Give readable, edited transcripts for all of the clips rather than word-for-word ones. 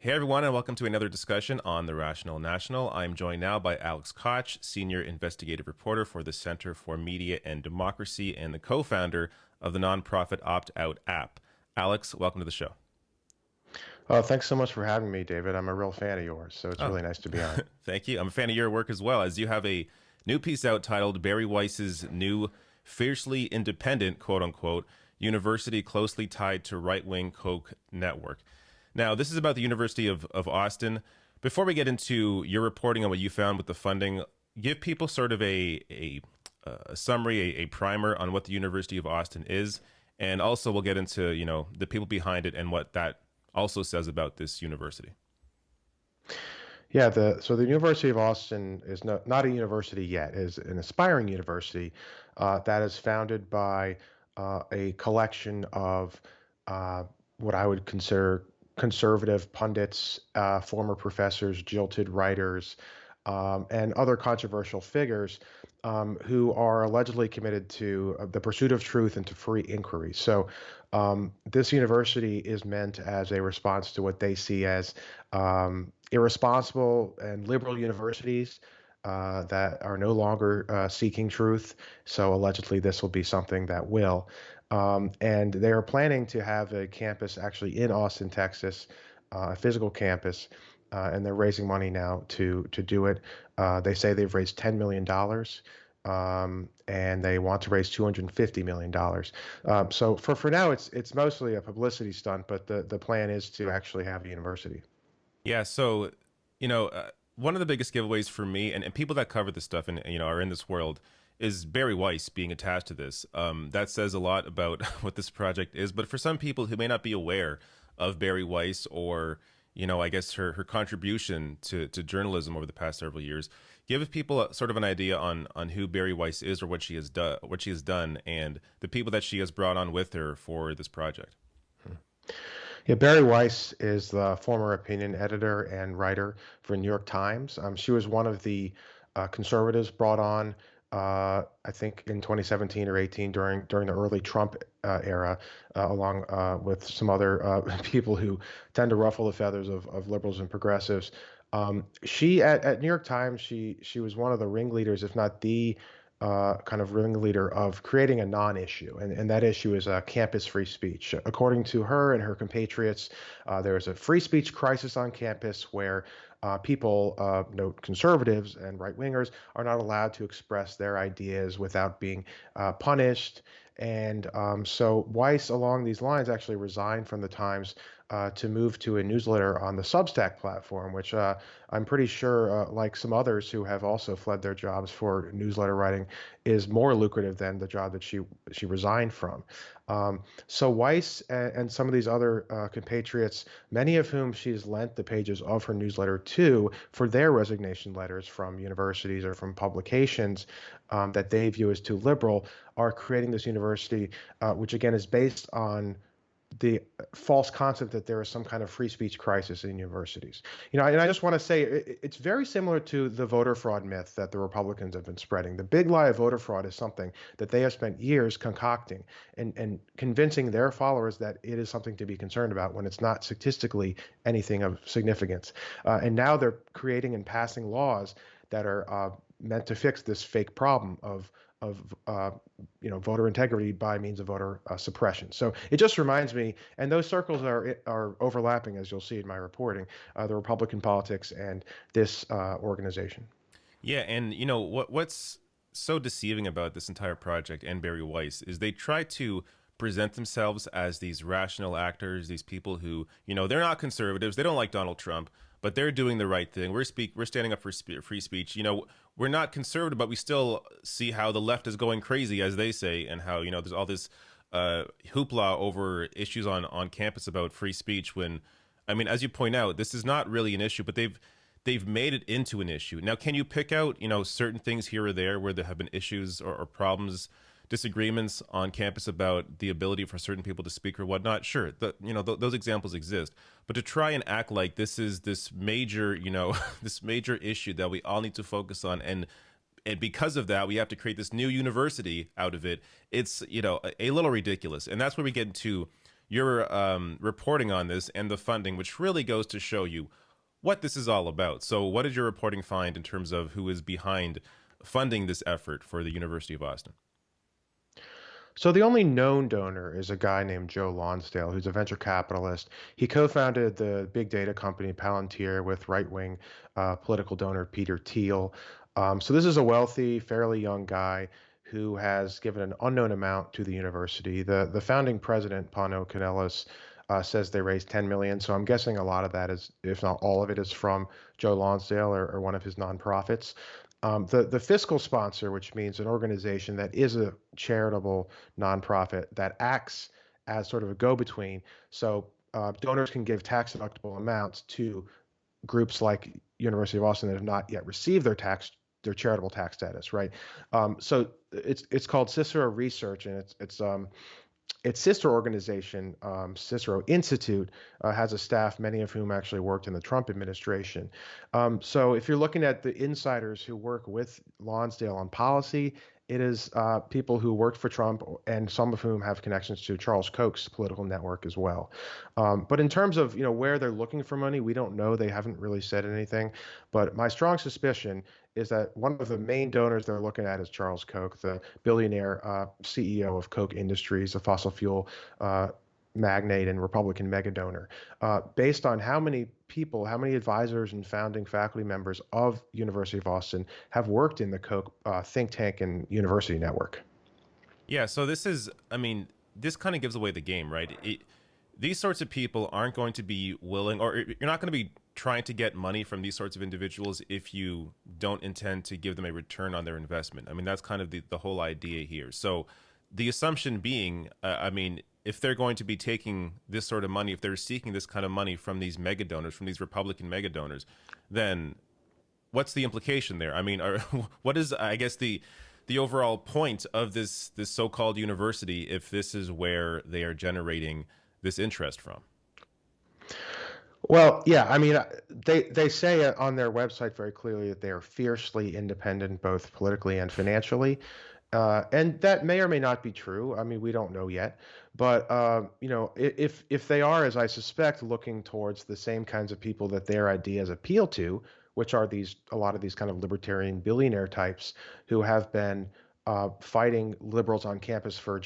Hey everyone, and welcome to another discussion on the Rational National. I'm joined now by Alex Koch, senior investigative reporter for the Center for Media and Democracy and the co-founder of the nonprofit Opt Out app. Alex, welcome to the show. Thanks so much for having me, David. I'm a real fan of yours, so it's Oh, really nice to be on. thank you. I'm a fan of your work as well, as you have a new piece out titled Bari Weiss's new fiercely independent, quote unquote, university closely tied to right-wing Koch network. Now, this is about the University of Austin. Before we get into your reporting on what you found with the funding, give people sort of a summary, a primer on what the University of Austin is, and also we'll get into the people behind it and what that also says about this university. Yeah, the University of Austin is not a university yet, is an aspiring university that is founded by a collection of what I would consider conservative pundits, former professors, jilted writers, and other controversial figures who are allegedly committed to the pursuit of truth and to free inquiry. So, this university is meant as a response to what they see as irresponsible and liberal universities that are no longer seeking truth. So, allegedly, this will be something that will. And they are planning to have a campus actually in Austin, Texas, a physical campus, and they're raising money now to do it. They say they've raised $10 million, and they want to raise $250 million. So for now, it's mostly a publicity stunt, but the plan is to actually have a university. Yeah, so one of the biggest giveaways for me and people that cover this stuff and are in this world is Bari Weiss being attached to this. That says a lot about what this project is. But for some people who may not be aware of Bari Weiss or I guess her contribution to journalism over the past several years, give people sort of an idea on who Bari Weiss is or what she has done, and the people that she has brought on with her for this project. Yeah, Bari Weiss is the former opinion editor and writer for New York Times. She was one of the conservatives brought on, I think, in 2017 or 18 during the early Trump era, along with some other people who tend to ruffle the feathers of liberals and progressives. She at New York Times, she was one of the ringleaders, if not the kind of ringleader of creating a non-issue, and that issue is campus free speech. According to her and her compatriots, there is a free speech crisis on campus where people, note conservatives and right-wingers, are not allowed to express their ideas without being punished. And so Weiss, along these lines, actually resigned from the Times to move to a newsletter on the Substack platform, which I'm pretty sure, like some others who have also fled their jobs for newsletter writing, is more lucrative than the job that she resigned from. So Weiss and some of these other compatriots, many of whom she's lent the pages of her newsletter to for their resignation letters from universities or from publications that they view as too liberal, are creating this university, which again is based on the false concept that there is some kind of free speech crisis in universities. And I just want to say it's very similar to the voter fraud myth that the Republicans have been spreading. The big lie of voter fraud is something that they have spent years concocting and convincing their followers that it is something to be concerned about when it's not statistically anything of significance. And now they're creating and passing laws that are meant to fix this fake problem of voter integrity by means of voter suppression. So it just reminds me, and those circles are overlapping, as you'll see in my reporting, the Republican politics and this organization. Yeah, and what's so deceiving about this entire project and Bari Weiss is they try to present themselves as these rational actors, these people who, they're not conservatives, they don't like Donald Trump, but they're doing the right thing. We're standing up for free speech. We're not conservative, but we still see how the left is going crazy, as they say, and how there's all this hoopla over issues on campus about free speech. When, I mean, as you point out, this is not really an issue, but they've made it into an issue. Now, can you pick out certain things here or there where there have been issues or problems, disagreements on campus about the ability for certain people to speak or whatnot? Sure, those examples exist, but to try and act like this is this major, this major issue that we all need to focus on, and because of that we have to create this new university out of it, it's a little ridiculous. And that's where we get into you're reporting on this and the funding, which really goes to show you what this is all about. So, what did your reporting find in terms of who is behind funding this effort for the University of Austin? So the only known donor is a guy named Joe Lonsdale, who's a venture capitalist. He co-founded the big data company Palantir with right-wing political donor Peter Thiel. So this is a wealthy, fairly young guy who has given an unknown amount to the university. The founding president, Pano Canellis, says they raised 10 million. So I'm guessing a lot of that is, if not all of it, is from Joe Lonsdale or one of his nonprofits. The fiscal sponsor, which means an organization that is a charitable nonprofit that acts as sort of a go-between, so donors can give tax deductible amounts to groups like University of Austin that have not yet received their charitable tax status, right? So it's called Cicero Research, and its sister organization, Cicero Institute, has a staff, many of whom actually worked in the Trump administration. So if you're looking at the insiders who work with Lonsdale on policy, it is people who worked for Trump and some of whom have connections to Charles Koch's political network as well. But in terms of where they're looking for money, we don't know. They haven't really said anything. But my strong suspicion is that one of the main donors they're looking at is Charles Koch, the billionaire CEO of Koch Industries, a fossil fuel magnate and Republican mega donor, based on how many people, how many advisors and founding faculty members of University of Austin have worked in the Koch think tank and university network. Yeah, so this is, I mean, this kind of gives away the game, right? These sorts of people aren't going to be willing, or you're not going to be trying to get money from these sorts of individuals if you don't intend to give them a return on their investment. I mean, that's kind of the whole idea here. So the assumption being, I mean, if they're going to be taking this sort of money, if they're seeking this kind of money from these mega donors, from these Republican mega donors, then what's the implication there? I mean, what is, I guess, the overall point of this so-called university if this is where they are generating this interest from? Well, yeah, I mean, they say on their website very clearly that they are fiercely independent, both politically and financially. And that may or may not be true. I mean, we don't know yet. But if they are, as I suspect, looking towards the same kinds of people that their ideas appeal to, which are a lot of these kind of libertarian billionaire types who have been fighting liberals on campus for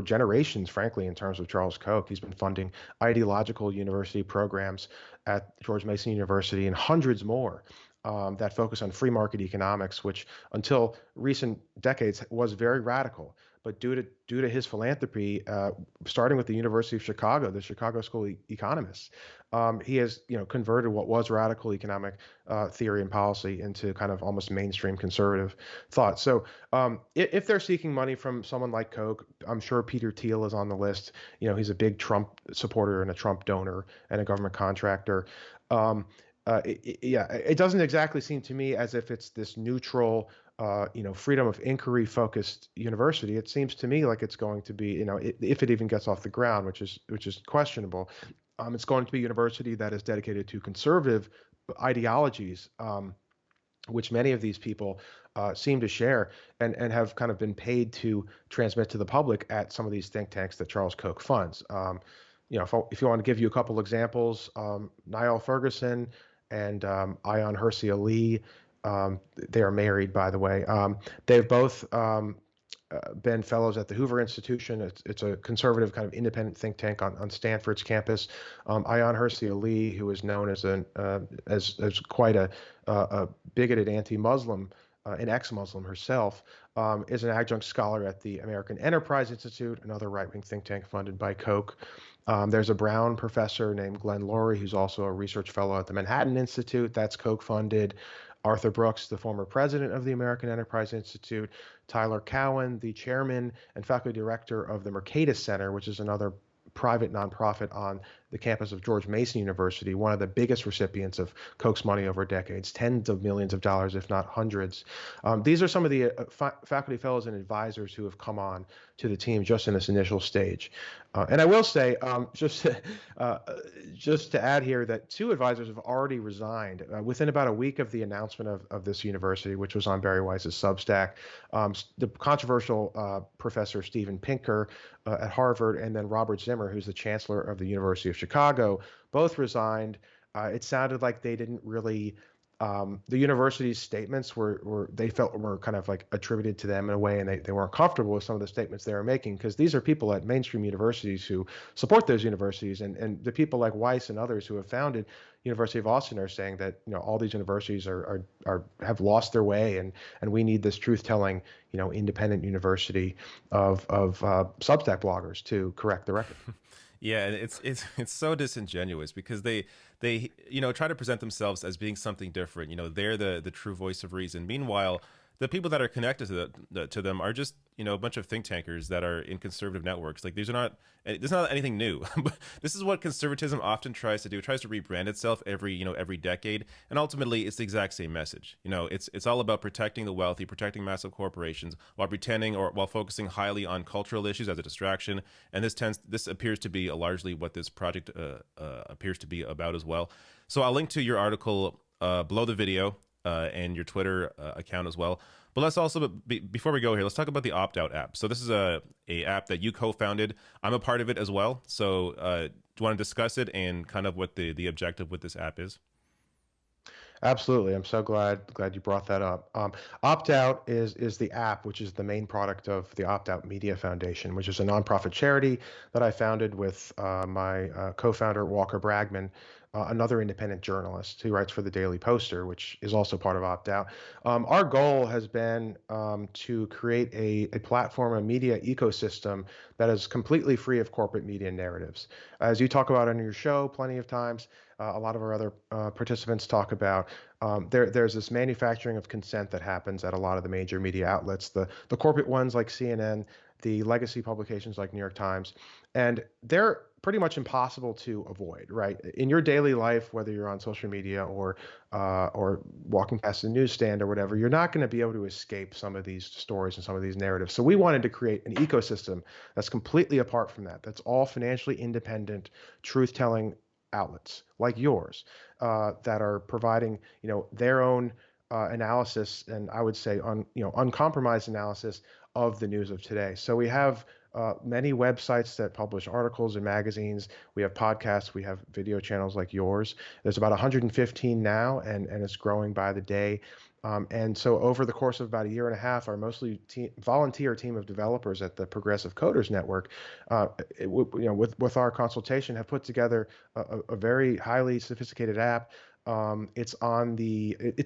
generations, frankly, in terms of Charles Koch. He's been funding ideological university programs at George Mason University and hundreds more that focus on free market economics, which until recent decades was very radical. But due to his philanthropy, starting with the University of Chicago, the Chicago School of Economists, he has converted what was radical economic theory and policy into kind of almost mainstream conservative thought. So if they're seeking money from someone like Koch, I'm sure Peter Thiel is on the list. He's a big Trump supporter and a Trump donor and a government contractor. It doesn't exactly seem to me as if it's this neutral, freedom of inquiry focused university. It seems to me like it's going to be, if it even gets off the ground, which is questionable. It's going to be a university that is dedicated to conservative ideologies, which many of these people seem to share and have kind of been paid to transmit to the public at some of these think tanks that Charles Koch funds. If you want to give you a couple examples, Niall Ferguson and Ayan Hersey Ali, they are married, by the way. They've both been fellows at the Hoover Institution. It's a conservative kind of independent think tank on Stanford's campus. Ayan Hersey Ali, who is known as quite a bigoted anti-Muslim, an ex-Muslim herself, is an adjunct scholar at the American Enterprise Institute, another right-wing think tank funded by Koch. There's a Brown professor named Glenn Laurie, who's also a research fellow at the Manhattan Institute. That's Koch funded. Arthur Brooks, the former president of the American Enterprise Institute. Tyler Cowen, the chairman and faculty director of the Mercatus Center, which is another private nonprofit on the campus of George Mason University, one of the biggest recipients of Koch's money over decades, tens of millions of dollars, if not hundreds. These are some of the faculty, fellows, and advisors who have come on to the team just in this initial stage. And I will say, uh, just to add here, that two advisors have already resigned within about a week of the announcement of this university, which was on Bari Weiss's Substack. The controversial professor Steven Pinker at Harvard, and then Robert Zimmer, who's the chancellor of the University of Chicago, both resigned. It sounded like they didn't really the university's statements were they felt were kind of like attributed to them in a way, and they weren't comfortable with some of the statements they were making, because these are people at mainstream universities who support those universities, and the people like Weiss and others who have founded University of Austin are saying that all these universities are have lost their way, and we need this truth telling independent university of Substack bloggers to correct the record. Yeah, and it's so disingenuous because they try to present themselves as being something different. They're the true voice of reason. Meanwhile, the people that are connected to them are just a bunch of think tankers that are in conservative networks. Like, there's not anything new. But this is what conservatism often tries to do. It tries to rebrand itself every decade, and ultimately it's the exact same message. It's all about protecting the wealthy, protecting massive corporations, while while focusing highly on cultural issues as a distraction. And this appears to be largely what this project appears to be about as well. So I'll link to your article below the video, and your Twitter account as well. But let's also, before we go here, let's talk about the opt-out app. So this is a app that you co-founded. I'm a part of it as well. So do you want to discuss it and kind of what the objective with this app is? Absolutely. I'm so glad you brought that up. Opt Out is the app, which is the main product of the Opt Out Media Foundation, which is a nonprofit charity that I founded with my co-founder Walker Bragman, another independent journalist who writes for the Daily Poster, which is also part of Opt Out. Our goal has been to create a platform, a media ecosystem that is completely free of corporate media narratives. As you talk about on your show plenty of times, a lot of our other participants talk about, there's this manufacturing of consent that happens at a lot of the major media outlets, the corporate ones like CNN, the legacy publications like New York Times, and they're pretty much impossible to avoid, right? In your daily life, whether you're on social media or walking past the newsstand or whatever, you're not going to be able to escape some of these stories and some of these narratives. So we wanted to create an ecosystem that's completely apart from that, that's all financially independent, truth-telling outlets like yours that are providing their own analysis, and I would say uncompromised analysis of the news of today. So we have many websites that publish articles and magazines. We have podcasts. We have video channels like yours. There's about 115 now, and it's growing by the day. And so over the course of about a year and a half, our mostly volunteer team of developers at the Progressive Coders Network, with our consultation, have put together a very highly sophisticated app. It's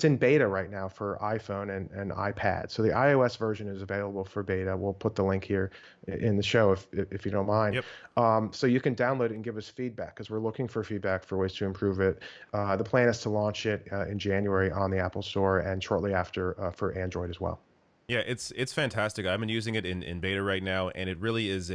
in beta right now for iPhone and iPad. So the iOS version is available for beta. We'll put the link here in the show if you don't mind. Yep. So you can download it and give us feedback, because we're looking for feedback for ways to improve it. The plan is to launch it in January on the Apple Store, and shortly after for Android as well. Yeah, it's fantastic. I've been using it in beta right now, and it really is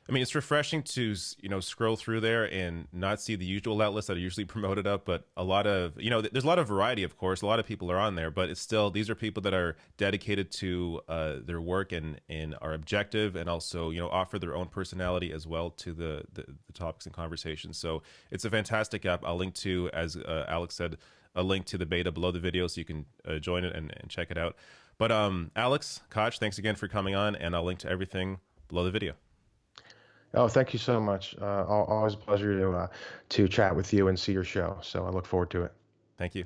it's refreshing to scroll through there and not see the usual outlets that are usually promoted up, but a lot of there's a lot of variety, of course. A lot of people are on there, but it's still, these are people that are dedicated to their work and are objective, and also offer their own personality as well to the topics and conversations. So it's a fantastic app. I'll link to, as Alex said, a link to the beta below the video, so you can join it and check it out. But Alex, Kotch, thanks again for coming on, and I'll link to everything below the video. Oh, thank you so much. Always a pleasure to chat with you and see your show. So I look forward to it. Thank you.